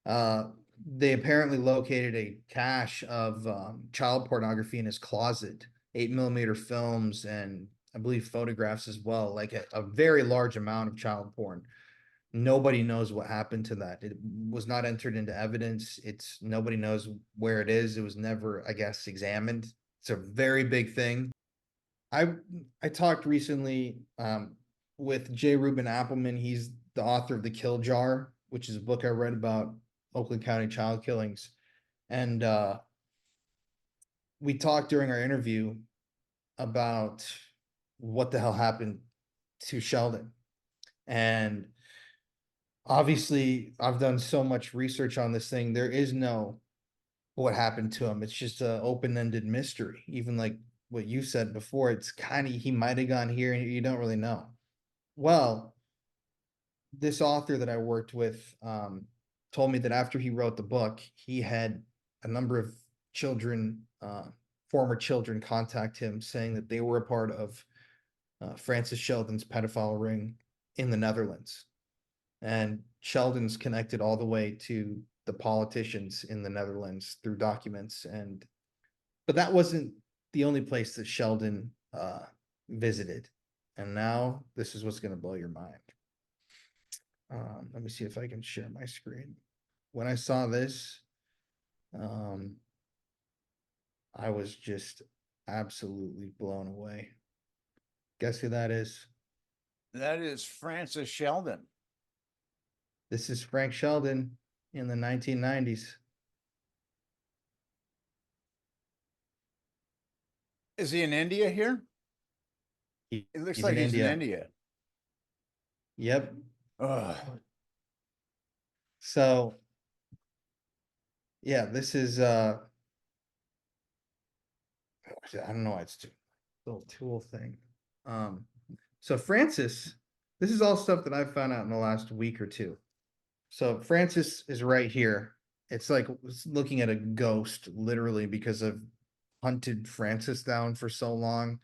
they apparently located a cache of child pornography in his closet, 8mm films, and I believe photographs as well, like a very large amount of child porn. Nobody knows what happened to that. It was not entered into evidence. Nobody knows where it is. It was never, I guess, examined. It's a very big thing. I talked recently with J. Reuben Appleman. He's the author of The Kill Jar, which is a book I read about Oakland County child killings. And we talked during our interview about what the hell happened to Sheldon. And obviously, I've done so much research on this thing. There is no what happened to him. It's just an open-ended mystery. Even like what you said before, it's kind of, he might have gone here and you don't really know. Well, this author that I worked with told me that after he wrote the book, he had a number of children, former children, contact him saying that they were a part of Francis Sheldon's pedophile ring in the Netherlands. And Sheldon's connected all the way to the politicians in the Netherlands through documents. But that wasn't the only place that Sheldon visited. And now this is what's going to blow your mind. Let me see if I can share my screen. When I saw this, I was just absolutely blown away. Guess who that is? That is Francis Sheldon. This is Frank Sheldon in the 1990s. Is he in India here? It looks like he's in India. Yep. Ugh. So, yeah, this is I don't know why it's a little tool thing. So Francis, this is all stuff that I've found out in the last week or two. So Francis is right here. It's like looking at a ghost, literally, because I've hunted Francis down for so long.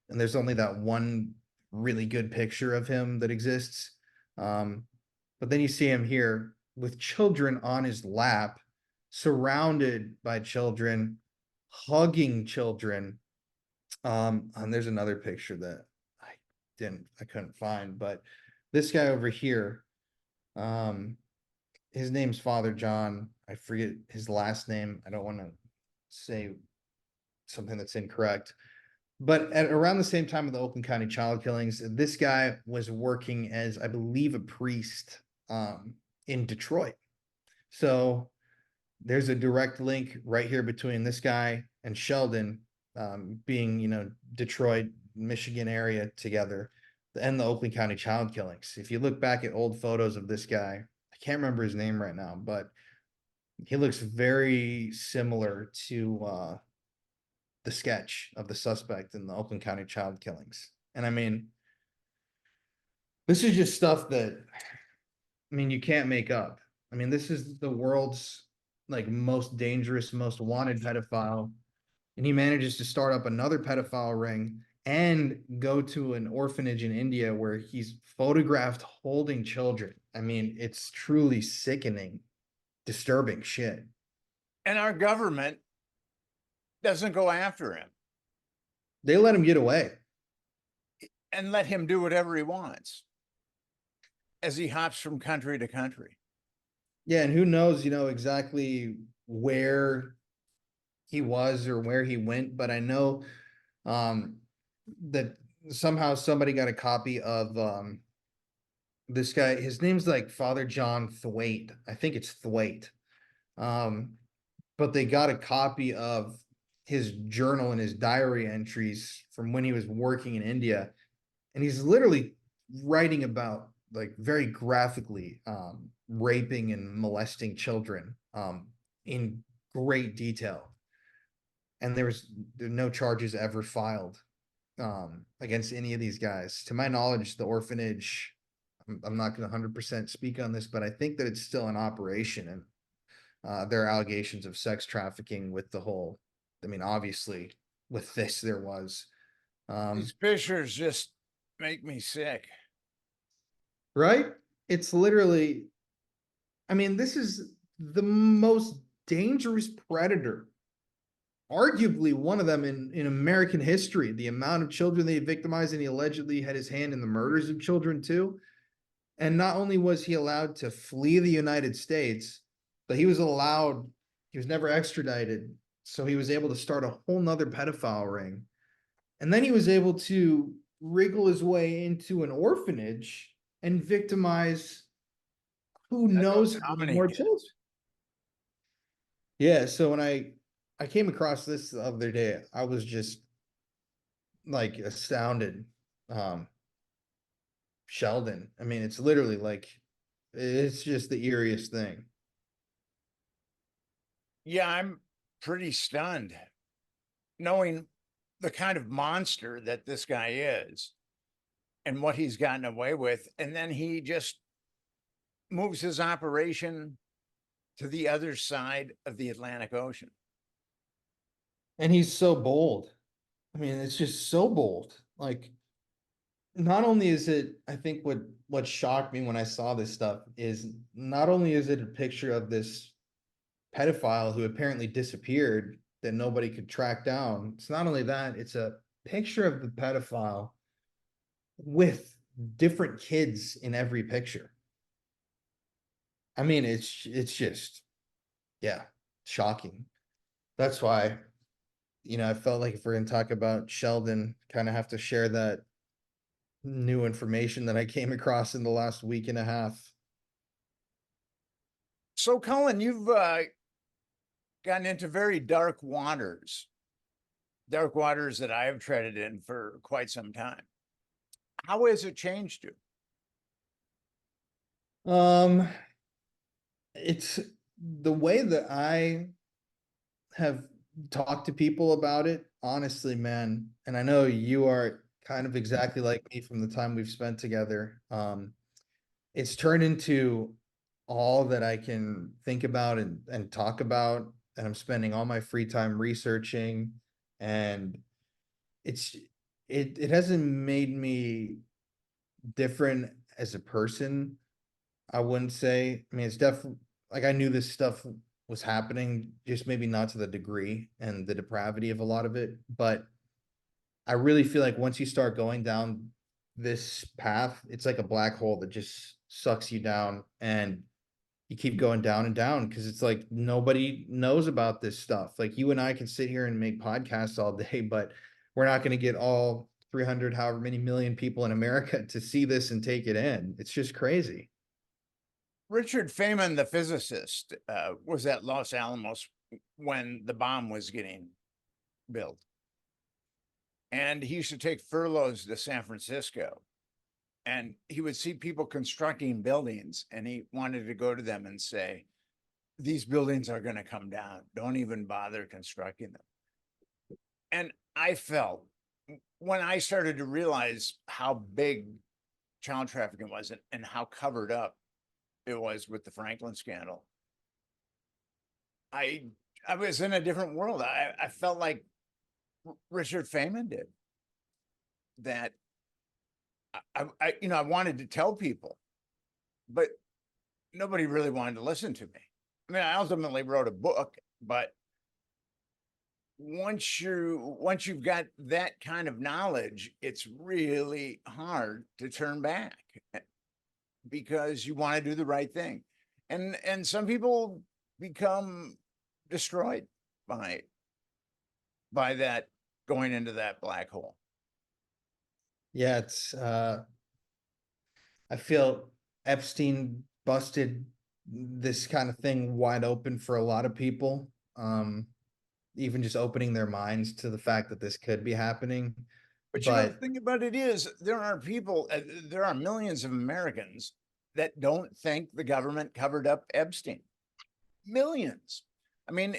And there's only that one really good picture of him that exists. But then you see him here with children on his lap, surrounded by children, hugging children. And there's another picture that I couldn't find, but this guy over here, his name's Father John. I forget his last name. I don't want to say something that's incorrect. But at around the same time of the Oakland County child killings, this guy was working as, I believe, a priest in Detroit. So there's a direct link right here between this guy and Sheldon being, Detroit, Michigan area together. and the Oakland County child killings. If you look back at old photos of this guy, I can't remember his name right now, but he looks very similar to the sketch of the suspect in the Oakland County child killings. And I mean, this is just stuff that, I mean, you can't make up. I mean, this is the world's like most dangerous, most wanted pedophile. And he manages to start up another pedophile ring and go to an orphanage in India where he's photographed holding children. I mean, it's truly sickening, disturbing shit. And our government doesn't go after him They let him get away. and let him do whatever he wants as he hops from country to country. Yeah, and who knows, exactly where he was or where he went, but I know that somehow somebody got a copy of this guy. His name's like Father John Thwaite. I think it's Thwaite. But they got a copy of his journal and his diary entries from when he was working in India. And he's literally writing about, like, very graphically raping and molesting children in great detail. And there were no charges ever filed against any of these guys. To my knowledge, the orphanage, I'm not going to 100% speak on this, but I think that it's still in operation, and there are allegations of sex trafficking with the whole, I mean, obviously with this, there was. These pictures just make me sick. Right? It's literally, I mean, this is the most dangerous predator, arguably one of them in American history. The amount of children they victimized, and he allegedly had his hand in the murders of children too. And not only was he allowed to flee the United States, but he was never extradited. So he was able to start a whole nother pedophile ring. And then he was able to wriggle his way into an orphanage and victimize who knows how many more children. Yeah, so when I came across this the other day, I was just like astounded. Sheldon, I mean, it's literally like, it's just the eeriest thing. Yeah, I'm pretty stunned knowing the kind of monster that this guy is and what he's gotten away with. And then he just moves his operation to the other side of the Atlantic Ocean. And he's so bold. I mean, it's just so bold. Like, not only is it, I think what shocked me when I saw this stuff is not only is it a picture of this pedophile who apparently disappeared that nobody could track down. It's not only that, it's a picture of the pedophile with different kids in every picture. I mean, it's just, yeah, shocking. That's why, I felt like if we're going to talk about Sheldon, kind of have to share that new information that I came across in the last week and a half. So, Colin, you've gotten into very dark waters that I have treaded in for quite some time. How has it changed you? It's the way that I have talked to people about it, honestly, man. And I know you are kind of exactly like me from the time we've spent together. It's turned into all that I can think about and talk about, and I'm spending all my free time researching, and it hasn't made me different as a person, I wouldn't say. I mean, it's definitely like I knew this stuff was happening, just maybe not to the degree and the depravity of a lot of it. But I really feel like once you start going down this path, it's like a black hole that just sucks you down, and you keep going down and down because it's like nobody knows about this stuff. Like you and I can sit here and make podcasts all day, but we're not going to get all 300, however many million people in America to see this and take it in. It's just crazy. Richard Feynman, the physicist, was at Los Alamos when the bomb was getting built. And he used to take furloughs to San Francisco. And he would see people constructing buildings and he wanted to go to them and say, these buildings are going to come down. Don't even bother constructing them. And I felt when I started to realize how big child trafficking was and how covered up it was with the Franklin scandal, I was in a different world. I felt like Richard Feynman did. That I wanted to tell people, but nobody really wanted to listen to me. I mean, I ultimately wrote a book, but once you've got that kind of knowledge, it's really hard to turn back because you want to do the right thing. And some people become destroyed by that, going into that black hole. Yeah, it's I feel Epstein busted this kind of thing wide open for a lot of people. Even just opening their minds to the fact that this could be happening. But you know, the thing about it is, there are people, there are millions of Americans that don't think the government covered up Epstein. Millions. I mean,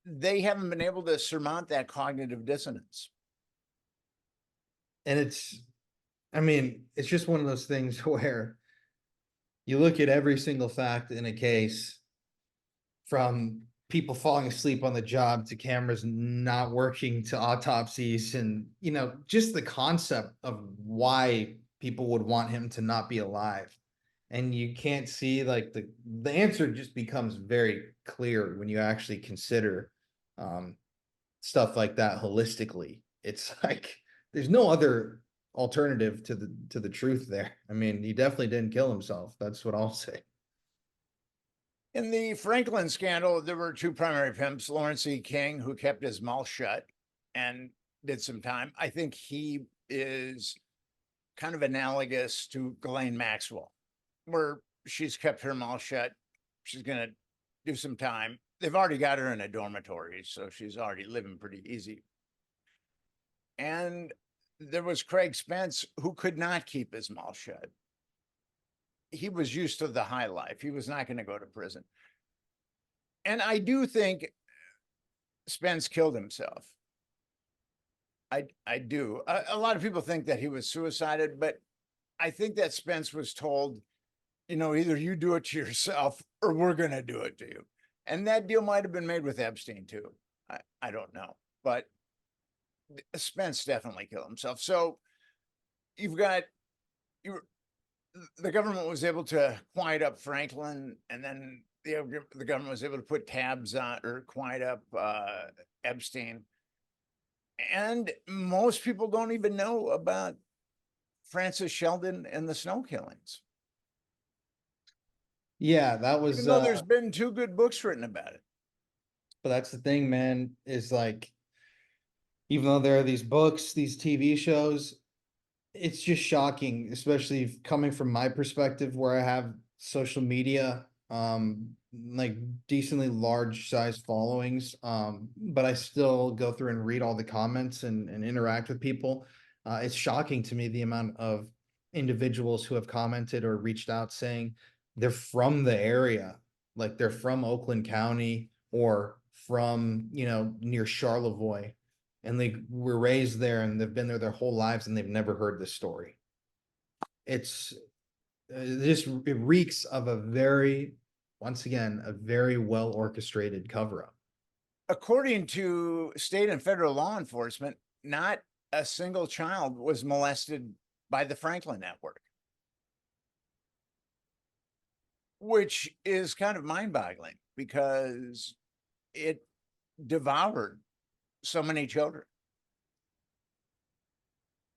they haven't been able to surmount that cognitive dissonance. And it's just one of those things where you look at every single fact in a case, from people falling asleep on the job to cameras not working to autopsies, and just the concept of why people would want him to not be alive. And you can't see, like, the answer just becomes very clear when you actually consider stuff like that holistically. It's like there's no other alternative to the truth there. I mean, he definitely didn't kill himself. That's what I'll say. In the Franklin scandal, there were two primary pimps, Lawrence E. King, who kept his mouth shut and did some time. I think he is kind of analogous to Ghislaine Maxwell, where she's kept her mouth shut. She's going to do some time. They've already got her in a dormitory, so she's already living pretty easy. And there was Craig Spence, who could not keep his mouth shut. He was used to the high life. He was not going to go to prison. And I do think Spence killed himself. I do. A lot of people think that he was suicided, but I think that Spence was told, either you do it to yourself or we're going to do it to you. And that deal might have been made with Epstein too. I don't know, but Spence definitely killed himself. So the government was able to quiet up Franklin, and then the government was able to put tabs on or quiet up Epstein. And most people don't even know about Francis Sheldon and the snow killings. Yeah, that was. Even though there's been two good books written about it. But that's the thing, man, is like, even though there are these books, these TV shows, it's just shocking, especially coming from my perspective, where I have social media, like decently large size followings. But I still go through and read all the comments and interact with people. It's shocking to me the amount of individuals who have commented or reached out saying they're from the area, like they're from Oakland County or from, near Charlevoix. And they were raised there and they've been there their whole lives and they've never heard this story. It reeks of a very well orchestrated cover up. According to state and federal law enforcement, not a single child was molested by the Franklin Network, which is kind of mind-boggling because it devoured so many children.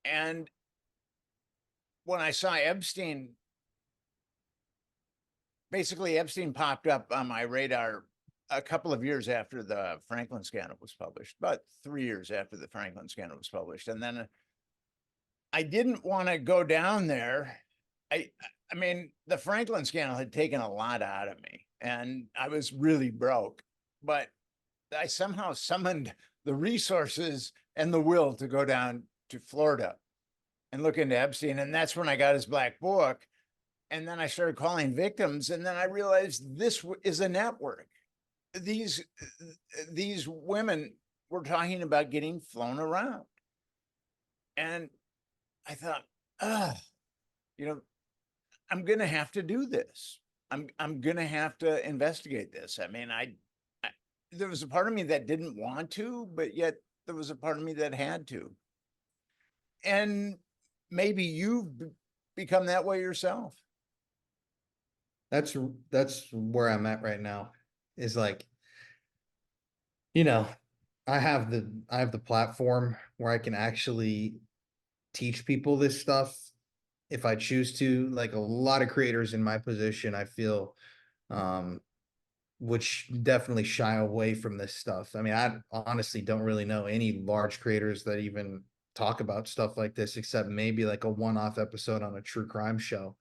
And when I saw Epstein, basically Epstein popped up on my radar a couple of years after the Franklin scandal was published, about 3 years after the Franklin scandal was published. And then I didn't want to go down there. I mean, the Franklin scandal had taken a lot out of me and I was really broke, but I somehow summoned the resources and the will to go down to Florida and look into Epstein. And that's when I got his black book. And then I started calling victims. And then I realized this is a network. These women were talking about getting flown around. And I thought, you know, I'm going to have to do this. I'm going to have to investigate this. I mean, there was a part of me that didn't want to, but yet there was a part of me that had to. And maybe you've become that way yourself. That's where I'm at right now, is like, you know, I have the platform where I can actually teach people this stuff if I choose to. Like, a lot of creators in my position, I feel, which definitely shy away from this stuff. I mean, I honestly don't really know any large creators that even talk about stuff like this, except maybe like a one-off episode on a true crime show.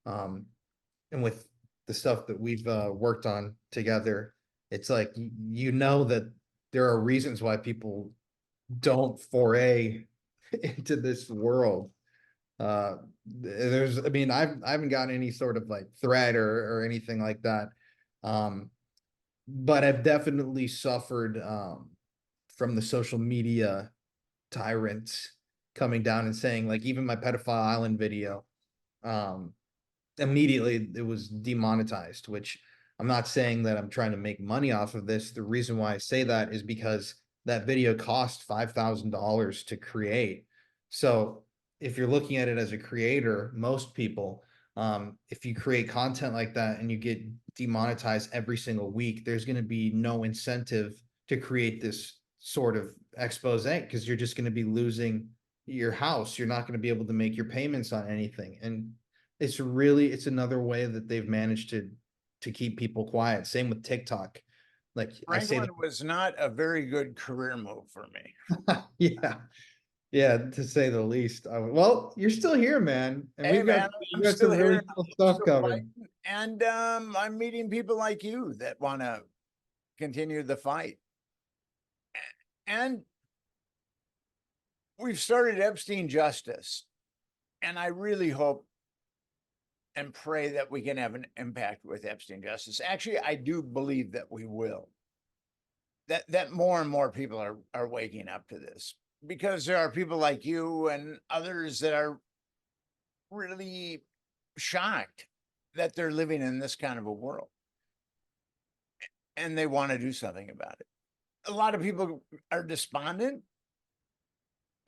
And with the stuff that we've worked on together, it's like, you know, that there are reasons why people don't foray into this world. I mean, I haven't gotten any sort of like threat or anything like that. But I've definitely suffered from the social media tyrants coming down and saying, like, even my Pedophile Island video, immediately it was demonetized, which I'm not saying that I'm trying to make money off of this. The reason why I say that is because that video cost $5,000 to create. So if you're looking at it as a creator, most people, if you create content like that and you get demonetized every single week, there's going to be no incentive to create this sort of expose, because you're just going to be losing your house. You're not going to be able to make your payments on anything. And it's another way that they've managed to keep people quiet. Same with TikTok. Like, I say Franklin was not a very good career move for me. yeah, to say the least. Well, you're still here, man, and Hey, man, we've I'm got still some here. really And cool I'm stuff still coming. fighting, and I'm meeting people like you that want to continue the fight. And we've started Epstein Justice, and I really hope and pray that we can have an impact with Epstein Justice. Actually, I do believe that we will. That more and more people are waking up to this, because there are people like you and others that are really shocked that they're living in this kind of a world, and they want to do something about it. A lot of people are despondent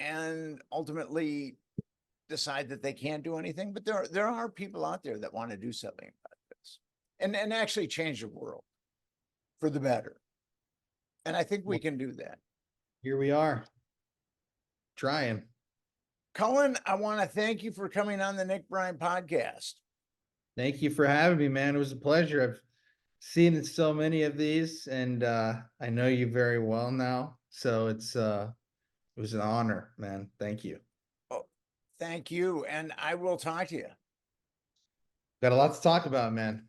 and ultimately decide that they can't do anything, but there are people out there that want to do something about this and actually change the world for the better. And I think we can do that. Here we are, trying. Colin, I want to thank you for coming on the Nick Bryant podcast. Thank you for having me, man. It was a pleasure. I've seen so many of these, and I know you very well now. So it was an honor, man. Thank you. Oh, thank you. And I will talk to you. Got a lot to talk about, man.